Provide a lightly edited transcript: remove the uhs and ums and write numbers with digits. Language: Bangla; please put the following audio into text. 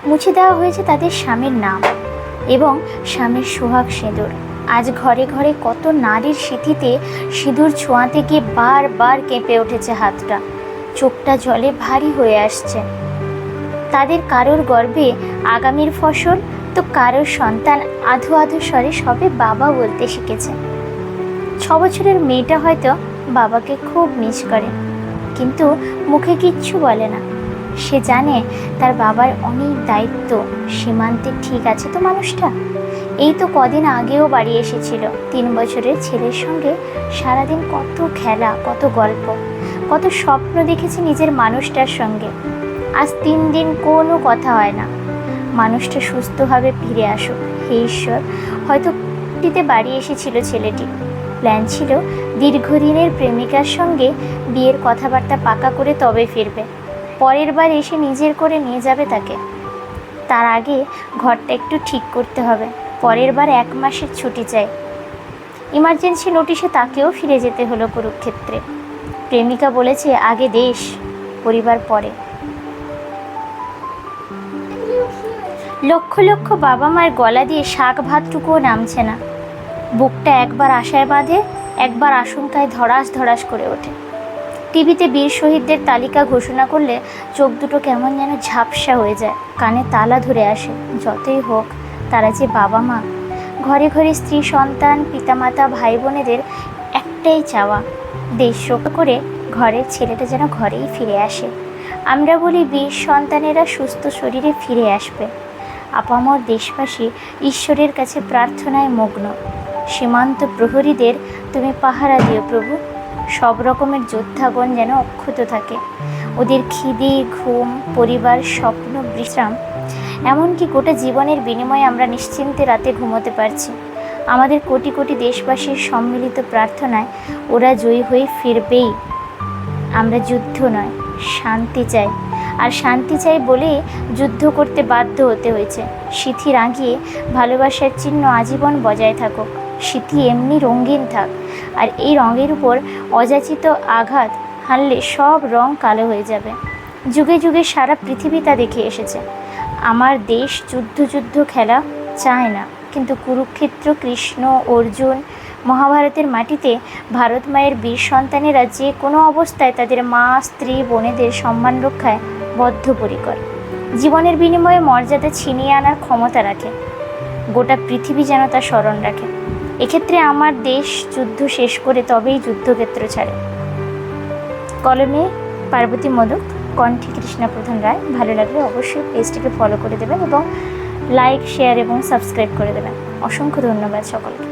মুছে দেওয়া হয়েছে তাদের স্বামীর নাম এবং স্বামীর সোহাগ সিঁদুর। আজ ঘরে ঘরে কত নারীর স্মৃতিতে সিঁদুর ছোঁয়াতে গিয়ে বারবার কেঁপে উঠেছে হাতটা, চোখটা জলে ভারী হয়ে আসছে। তাদের কারোর গর্ভে আগামীর ফসল, তো কারোর সন্তান আধো আধো স্বরে সবে বাবা বলতে শিখেছে। 6 বছরের মেয়েটা হয়তো বাবাকে খুব মিস করে, কিন্তু মুখে কিচ্ছু বলে না। সে জানে তার বাবার অনেক দায়িত্ব। সীমান্তে ঠিক আছে তো মানুষটা? এই তো কদিন আগেও বাড়ি এসেছিল 3 বছরের ছেলের সঙ্গে। সারাদিন কত খেলা, কত গল্প, কত স্বপ্ন দেখেছে নিজের মানুষটার সঙ্গে। আজ 3 দিন কোনো কথা হয় না। মানুষটা সুস্থভাবে ফিরে আসুক হে ঈশ্বর। হয়তো ছুটিতে বাড়ি এসেছিল ছেলেটি। প্ল্যান ছিল দীর্ঘদিনের প্রেমিকার সঙ্গে বিয়ের কথাবার্তা পাকা করে তবে ফিরবে। পরের বার এসে নিজের করে নিয়ে যাবে তাকে। তার আগে ঘরটা একটু ঠিক করতে হবে। পরের বার 1 মাসের ছুটি চাই। ইমার্জেন্সি নোটিশে তাকেও ফিরে যেতে হলো কুরুক্ষেত্রে। প্রেমিকা বলেছে আগে দেশ, পরিবার পরে। লক্ষ লক্ষ বাবা মায়ের গলা দিয়ে শাক ভাতটুকুও নামছে না। বুকটা একবার আশায় বাঁধে, একবার আশঙ্কায় ধড়াস ধড়াস করে ওঠে। টিভিতে বীর শহীদদের তালিকা ঘোষণা করলে চোখ দুটো কেমন যেন ঝাপসা হয়ে যায়, কানে তালা ধরে আসে। যতই হোক তারা যে বাবা মা। ঘরে ঘরে স্ত্রী সন্তান, পিতামাতা, ভাই বোনেদের একটাই চাওয়া, দেশ রক্ষা করে ঘরের ছেলেটা যেন ঘরেই ফিরে আসে। আমরা বলি বীর সন্তানেরা সুস্থ শরীরে ফিরে আসবে। আপামর দেশবাসী ঈশ্বরের কাছে প্রার্থনায় মগ্ন। সীমান্ত প্রহরীদের তুমি পাহারা দিও প্রভু। সব রকমের যোদ্ধাগণ যেন অক্ষত থাকে। ওদের খিদে, ঘুম, পরিবার, স্বপ্ন, বিশ্রাম, এমনকি গোটা জীবনের বিনিময়ে আমরা নিশ্চিন্তে রাতে ঘুমোতে পারছি। আমাদের কোটি কোটি দেশবাসীর সম্মিলিত প্রার্থনায় ওরা জয়ী হয়ে ফিরবেই। আমরা যুদ্ধ নয়, শান্তি চাই। আর শান্তি চাই বলেই যুদ্ধ করতে বাধ্য হতে হয়েছে। সিথি রাঙিয়ে ভালোবাসার চিহ্ন আজীবন বজায় থাকুক। সিথি এমনি রঙিন থাক, আর এই রঙের উপর অযাচিত আঘাত হানলে সব রং কালো হয়ে যাবে। যুগে যুগে সারা পৃথিবী তা দেখে এসেছে। আমার দেশ যুদ্ধ খেলা চায় না, কিন্তু কুরুক্ষেত্র, কৃষ্ণ, অর্জুন, মহাভারতের মাটিতে ভারত মায়ের বীর সন্তানেরা যে কোনো অবস্থায় তাদের মা, স্ত্রী, বোনেদের সম্মান রক্ষায় বদ্ধপরিকর। জীবনের বিনিময়ে মর্যাদা ছিনিয়ে আনার ক্ষমতা রাখে। গোটা পৃথিবী যেন তা স্মরণ রাখে। এক্ষেত্রে আমার দেশ যুদ্ধ শেষ করে তবেই যুদ্ধক্ষেত্র ছাড়ে। কলমে পার্বতী মোদক, কণ্ঠে কৃষ্ণা প্রধান রায়। ভালো লাগলে অবশ্যই পেজটিকে ফলো করে দেবেন এবং লাইক, শেয়ার এবং সাবস্ক্রাইব করে দেবেন। অসংখ্য ধন্যবাদ সকলকে।